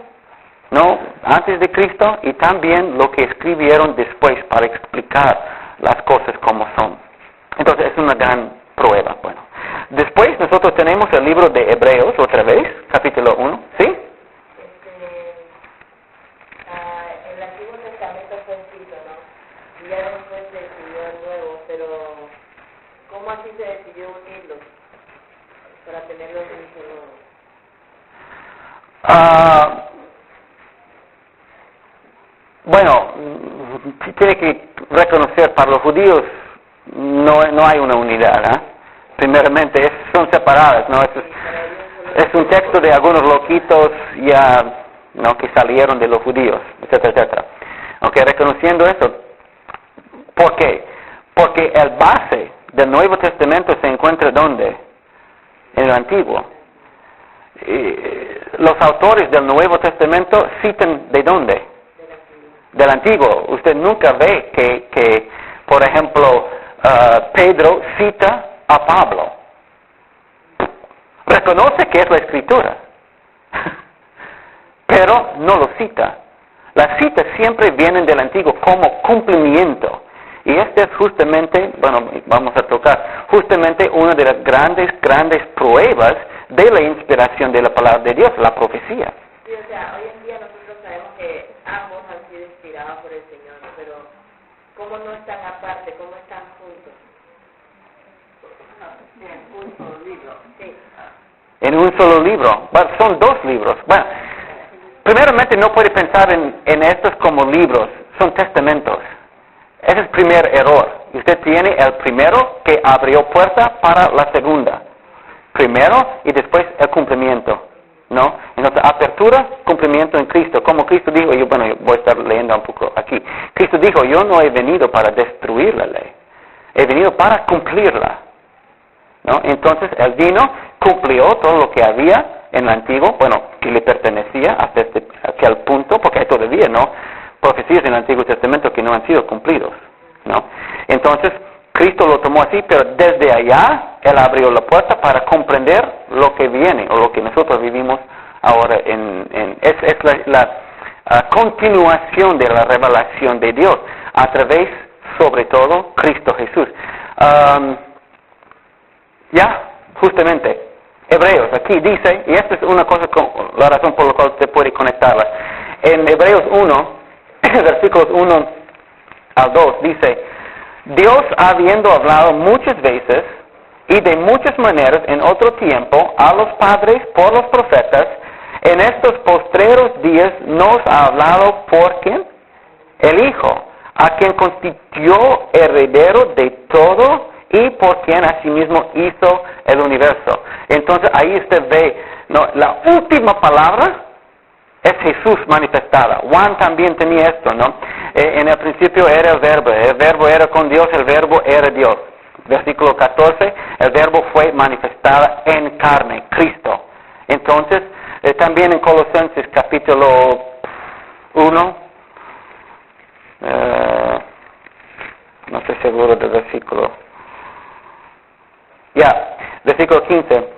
antes de Cristo, y también lo que escribieron después para explicar las cosas como son. Entonces es una gran prueba. Después nosotros tenemos el libro de Hebreos, otra vez, capítulo 1, ¿sí? El Antiguo Testamento fue escrito, ¿no? Y ya después se escribió el Nuevo, pero ¿cómo así se decidió unirlos? Para tenerlos en un solo... tiene que reconocer, para los judíos no hay una unidad, primeramente son separadas, es un texto de algunos loquitos ya que salieron de los judíos, etcétera. Reconociendo eso, ¿por qué? Porque el base del Nuevo Testamento se encuentra ¿dónde? En el Antiguo. Los autores del Nuevo Testamento citan ¿de dónde? Del Antiguo. Usted nunca ve que por ejemplo, Pedro cita a Pablo. Reconoce que es la Escritura, pero no lo cita. Las citas siempre vienen del Antiguo como cumplimiento. Y esta es justamente, vamos a tocar, justamente una de las grandes pruebas de la inspiración de la palabra de Dios, la profecía. Sí, hoy en día nosotros sabemos que ambos han sido inspirados por el Señor, pero ¿cómo no están aparte? ¿Cómo están juntos? En un solo libro. Sí. En un solo libro. Son 2 libros. primeramente no puede pensar en estos como libros, son testamentos. Ese es el primer error. Usted tiene el primero que abrió puerta para la segunda. Primero y después el cumplimiento, ¿no? Entonces, apertura, cumplimiento en Cristo. Como Cristo dijo, yo voy a estar leyendo un poco aquí. Cristo dijo, yo no he venido para destruir la ley. He venido para cumplirla, ¿no? Entonces, Él vino, cumplió todo lo que había en el antiguo, que le pertenecía hasta aquel punto, porque hay todavía, ¿no?, profecías en el Antiguo Testamento que no han sido cumplidos, ¿no? Entonces, Cristo lo tomó así, pero desde allá Él abrió la puerta para comprender lo que viene o lo que nosotros vivimos ahora. Es la continuación de la revelación de Dios a través, sobre todo, Cristo Jesús. Justamente, Hebreos, aquí dice, y esta es una cosa, la razón por la cual usted puede conectarla. En Hebreos 1, versículos 1 al 2, dice, Dios, habiendo hablado muchas veces y de muchas maneras en otro tiempo a los padres por los profetas, en estos postreros días nos ha hablado por ¿quién? El Hijo, a quien constituyó heredero de todo y por quien asimismo hizo el universo. Entonces ahí usted ve, ¿no?, la última palabra es Jesús manifestada. Juan también tenía esto, ¿no? En el principio era el verbo era con Dios, el verbo era Dios. Versículo 14, el verbo fue manifestado en carne, Cristo. Entonces, también en Colosenses capítulo 1, no estoy seguro del versículo. Versículo 15,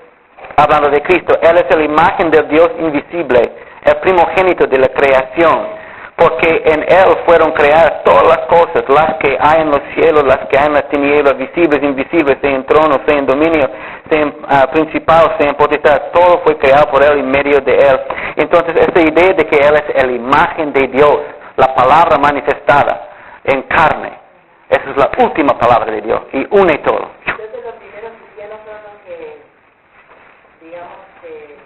hablando de Cristo, Él es la imagen del Dios invisible, el primogénito de la creación, porque en Él fueron creadas todas las cosas, las que hay en los cielos, las que hay en las tinieblas, visibles, invisibles, sean tronos, sean dominios, sean principados, sean potestades, todo fue creado por Él y en medio de Él. Entonces, esta idea de que Él es la imagen de Dios, la palabra manifestada en carne, esa es la última palabra de Dios y une todo. Entonces, los primeros cristianos son los que, digamos, que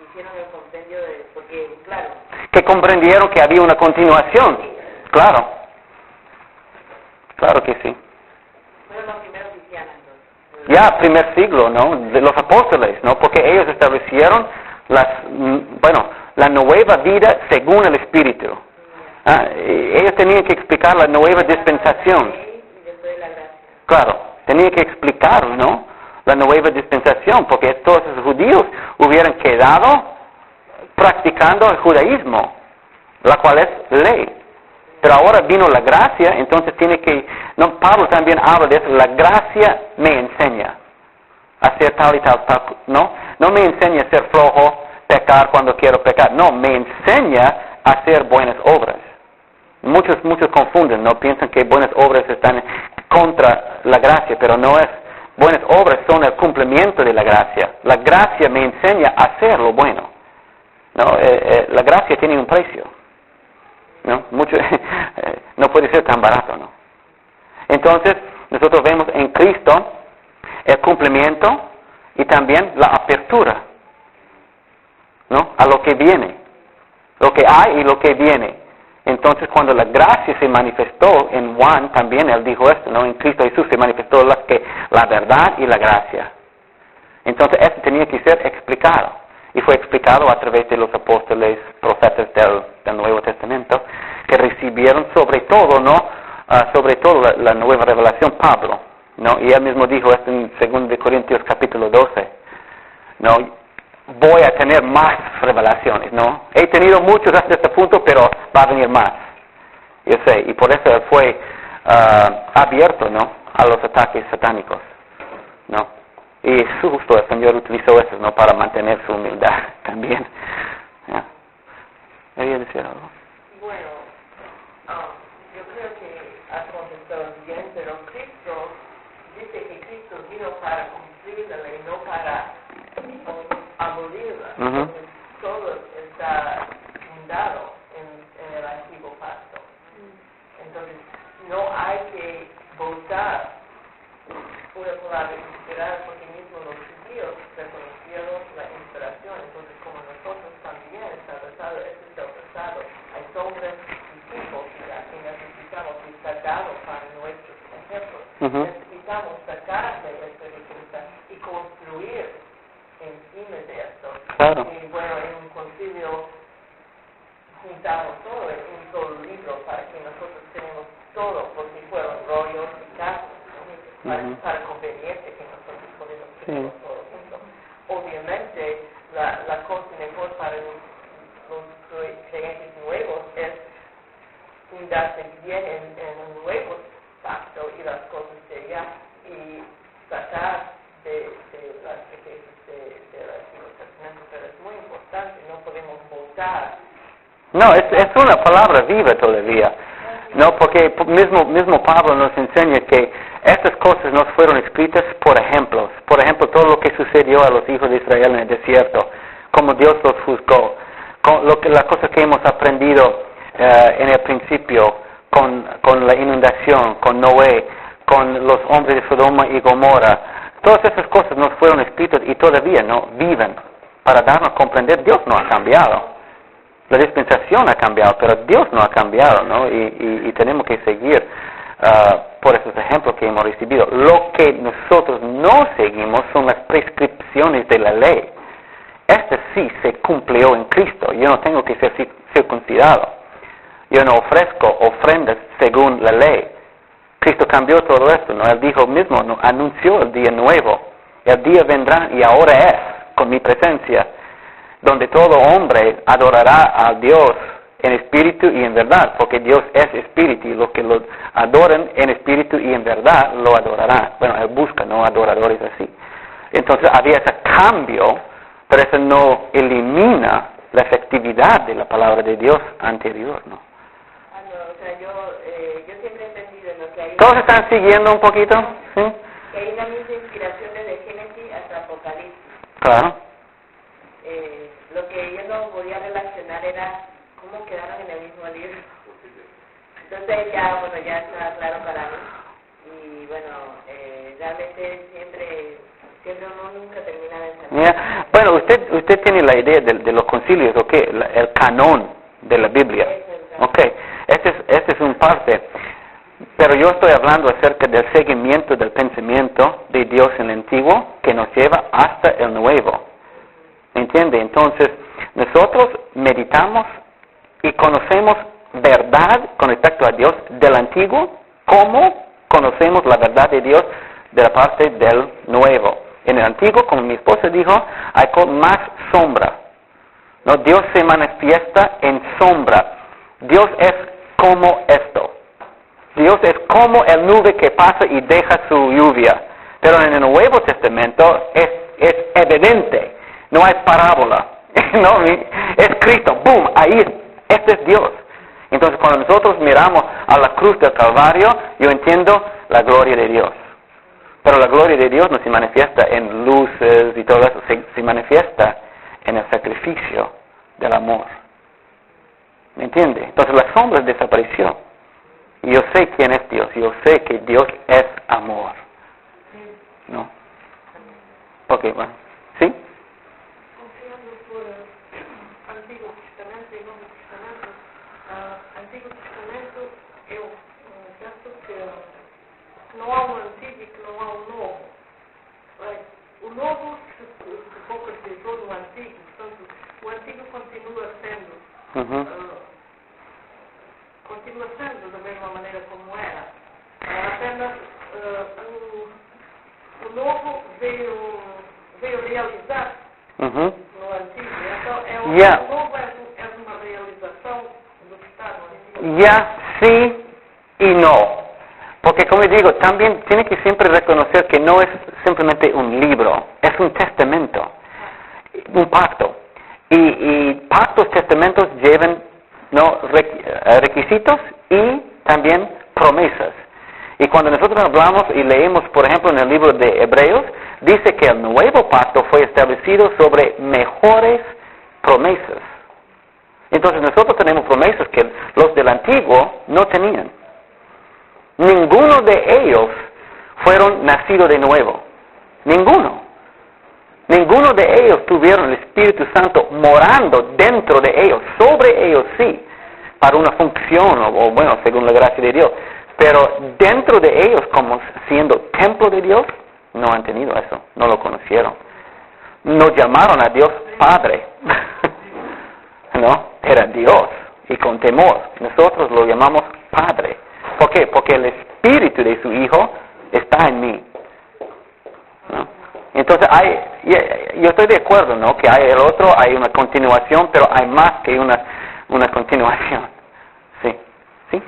hicieron el compendio de, porque, claro, que comprendieron que había una continuación. Claro que sí. Fueron los primeros cristianos, entonces. Primer siglo, ¿no?, de los apóstoles, ¿no?, porque ellos establecieron la nueva vida según el Espíritu. Ellos tenían que explicar la nueva dispensación. Y después la gracia. Claro, tenían que explicar, ¿no?, la nueva dispensación, porque todos los judíos hubieran quedado practicando el judaísmo, la cual es ley. Pero ahora vino la gracia, entonces tiene que, Pablo también habla de eso, la gracia me enseña a hacer tal y tal, no me enseña a ser flojo, pecar cuando quiero pecar, no, me enseña a hacer buenas obras. Muchos confunden, no piensan que buenas obras están contra la gracia, pero no es. Buenas obras son el cumplimiento de la gracia. La gracia me enseña a hacer lo bueno. La gracia tiene un precio, ¿no? No puede ser tan barato, ¿no? Entonces, nosotros vemos en Cristo el cumplimiento y también la apertura, ¿no?, a lo que viene, lo que hay y lo que viene. Entonces, cuando la gracia se manifestó en Juan, también él dijo esto, ¿no?, en Cristo Jesús se manifestó la verdad y la gracia. Entonces, esto tenía que ser explicado. Y fue explicado a través de los apóstoles, profetas del Nuevo Testamento, que recibieron sobre todo, la nueva revelación, Pablo, ¿no? Y él mismo dijo esto en 2 Corintios capítulo 12, ¿no? Voy a tener más revelaciones, ¿no? He tenido muchos hasta este punto, pero va a venir más. Yo sé, y por eso él fue abierto, ¿no?, a los ataques satánicos, ¿no? Y justo el Señor utilizó eso, ¿no?, para mantener su humildad también. ¿Quería decir algo? Bueno, yo creo que has contestado bien, pero Cristo dice que Cristo vino para cumplir la ley, no para abolirla. Entonces, todo está fundado en el antiguo pacto. Entonces, no hay que votar una palabra inspirada, porque mismo los judíos reconocieron la inspiración. Entonces, como nosotros juntamos todo en un solo libro para que nosotros tenemos todo, porque fueron rollos y casos, ¿no? Para conveniente que nosotros podemos tener todo junto. Obviamente, la cosa mejor para los creyentes nuevos es fundarse bien en un nuevo pacto y las cosas de allá y tratar de las riquezas del Antiguo Testamento, pero es muy importante, no podemos votar. No, es una palabra viva todavía. No, porque mismo Pablo nos enseña que estas cosas no fueron escritas por ejemplos. Por ejemplo, todo lo que sucedió a los hijos de Israel en el desierto, como Dios los juzgó, la cosa que hemos aprendido en el principio con la inundación, con Noé, con los hombres de Sodoma y Gomorra. Todas esas cosas nos fueron escritas y todavía no viven para darnos a comprender. Dios no ha cambiado. La dispensación ha cambiado, pero Dios no ha cambiado, ¿no? Y tenemos que seguir por esos ejemplos que hemos recibido. Lo que nosotros no seguimos son las prescripciones de la ley. Este sí se cumplió en Cristo. Yo no tengo que ser circuncidado. Yo no ofrezco ofrendas según la ley. Cristo cambió todo esto, ¿no? Él dijo mismo, ¿no? Anunció el día nuevo. El día vendrá y ahora es, con mi presencia, donde todo hombre adorará a Dios en espíritu y en verdad, porque Dios es espíritu y los que lo adoran en espíritu y en verdad lo adorarán. Bueno, Él busca, ¿no? Adoradores así. Entonces había ese cambio, pero eso no elimina la efectividad de la palabra de Dios anterior, ¿no? O sea, yo siempre he entendido lo que hay. ¿Todos están siguiendo un poquito? ¿Sí? Que hay una misma inspiración desde Génesis hasta Apocalipsis. Claro. Lo que yo no podía relacionar era cómo quedaron en el mismo libro. Entonces ya está claro para mí. Y bueno, realmente siempre uno nunca termina de entender. Yeah. Bueno, usted tiene la idea de los concilios, ¿ok? El canón de la Biblia. Ok, este es un parte. Pero yo estoy hablando acerca del seguimiento del pensamiento de Dios en el Antiguo que nos lleva hasta el Nuevo. ¿Me entiende? Entonces, nosotros meditamos y conocemos verdad con respecto a Dios del Antiguo, como conocemos la verdad de Dios de la parte del Nuevo. En el Antiguo, como mi esposa dijo, hay más sombra. ¿No? Dios se manifiesta en sombra. Dios es como esto. Dios es como el nube que pasa y deja su lluvia. Pero en el Nuevo Testamento es evidente. No hay parábola. No, es Cristo. ¡Boom! Ahí, este es Dios. Entonces, cuando nosotros miramos a la cruz del Calvario, yo entiendo la gloria de Dios. Pero la gloria de Dios no se manifiesta en luces y todo eso. Se manifiesta en el sacrificio del amor. ¿Me entiende? Entonces, la sombra desapareció. Y yo sé quién es Dios. Yo sé que Dios es amor. ¿No? Ok, bueno. ¿Sí? Confiando por Antiguo Testamento e Novo Testamento, Antigo Testamento eu penso que não há um Antigo e que não há um Novo. O Novo se concretizou no Antigo, portanto, o Antigo continua sendo da mesma maneira como era. Apenas o Novo veio realizar no Antigo. Então, o Novo é uma realização do que está no Antigo. Ya, sí y no. Porque como digo, también tiene que siempre reconocer que no es simplemente un libro, es un testamento, un pacto. Y pactos, testamentos llevan requisitos y también promesas. Y cuando nosotros hablamos y leemos, por ejemplo, en el libro de Hebreos, dice que el nuevo pacto fue establecido sobre mejores promesas. Entonces nosotros tenemos promesas que los del antiguo no tenían. Ninguno de ellos fueron nacidos de nuevo. Ninguno. Ninguno de ellos tuvieron el Espíritu Santo morando dentro de ellos. Sobre ellos sí, para una función, o bueno, según la gracia de Dios. Pero dentro de ellos, como siendo templo de Dios, no han tenido eso. No lo conocieron. No llamaron a Dios Padre. No, era Dios. y con temor. Nosotros lo llamamos Padre. ¿Por qué? Porque el espíritu de su Hijo está en mí, ¿no? Entonces yo estoy de acuerdo, ¿no? Que hay el otro, hay una continuación, pero hay más que una continuación. Sí. ¿Sí?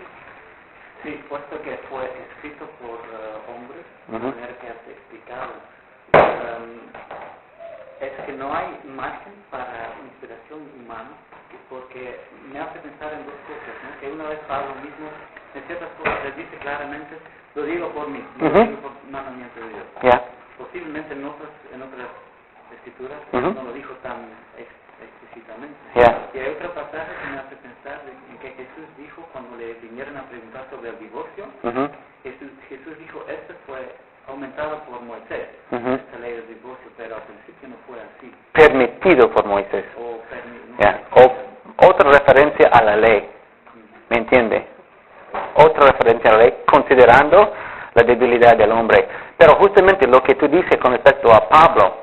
Sí, puesto que fue escrito por hombres, de Ujú. manera que has explicado, es que no hay margen para inspiración humana, porque me hace pensar en dos cosas, ¿no? Que una vez Pablo mismo, en ciertas cosas, les dice claramente, lo digo por mí, no lo Ujú. digo por mandamiento de Dios. Ya. Posiblemente en otras escrituras Ujú. no lo dijo tan explícitamente. Ya. Y hay otro pasaje que me hace pensar en que Jesús dijo cuando le vinieron a preguntar sobre el divorcio, Ujú. Jesús dijo, esto fue aumentado por Moisés, Ujú. esta ley del divorcio, pero al principio no fue así. Permitido por Moisés. No Ya. sé. Otra referencia a la ley. ¿Me entiende? Otra referencia a la ley, considerando la debilidad del hombre. Pero justamente lo que tú dices con respecto a Pablo,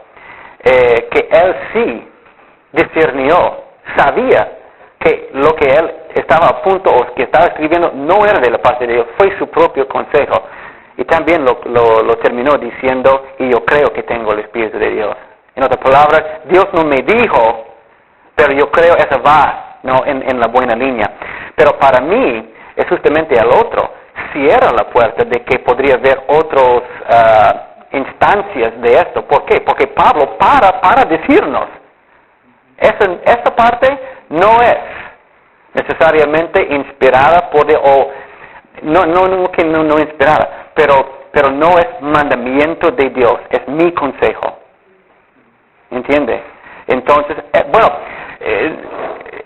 que él sí discernió, sabía que lo que él estaba a punto o que estaba escribiendo no era de la parte de Dios, fue su propio consejo. Y también lo terminó diciendo, y yo creo que tengo el Espíritu de Dios. En otras palabras, Dios no me dijo, pero yo creo eso va, ¿no? en la buena línea. Pero para mí es justamente el otro. Cierra la puerta de que podría haber otras instancias de esto. ¿Por qué? Porque Pablo para decirnos. Esta parte no es necesariamente inspirada por Dios, o no inspirada, pero no es mandamiento de Dios, es mi consejo. ¿Entiende? Entonces,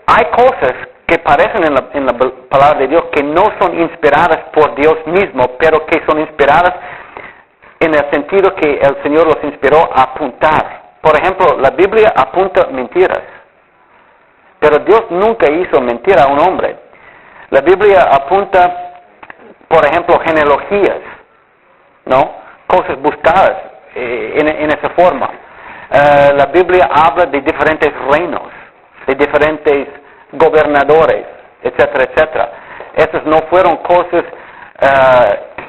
hay cosas que parecen en la palabra de Dios que no son inspiradas por Dios mismo, pero que son inspiradas en el sentido que el Señor los inspiró a apuntar. Por ejemplo, la Biblia apunta mentiras, pero Dios nunca hizo mentir a un hombre. La Biblia apunta, por ejemplo, genealogías, ¿no? Cosas buscadas en esa forma. La Biblia habla de diferentes reinos, de diferentes gobernadores, etcétera, etcétera. Esas no fueron cosas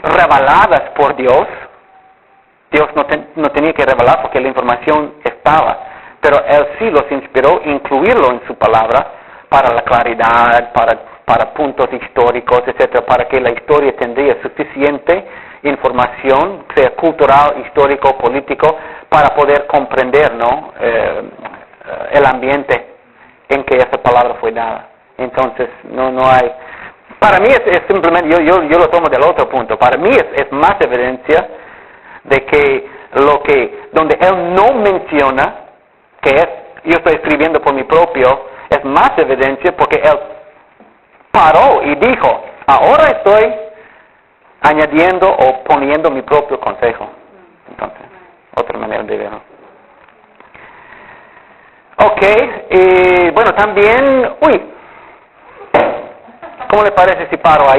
reveladas por Dios. Dios no tenía que revelar porque la información estaba, pero Él sí los inspiró a incluirlo en su palabra para la claridad, para puntos históricos, etcétera, para que la historia tendría suficiente información, sea cultural, histórico, político, para poder comprender, ¿no? El ambiente en que esa palabra fue dada. Entonces, no hay... Para mí es simplemente, yo lo tomo del otro punto, para mí es más evidencia de que donde él no menciona, que yo estoy escribiendo por mi propio, es más evidencia porque él paró y dijo, ahora estoy añadiendo o poniendo mi propio consejo. Entonces, otra manera de verlo. Ok, y bueno, también, ¿cómo le parece si paro ahí?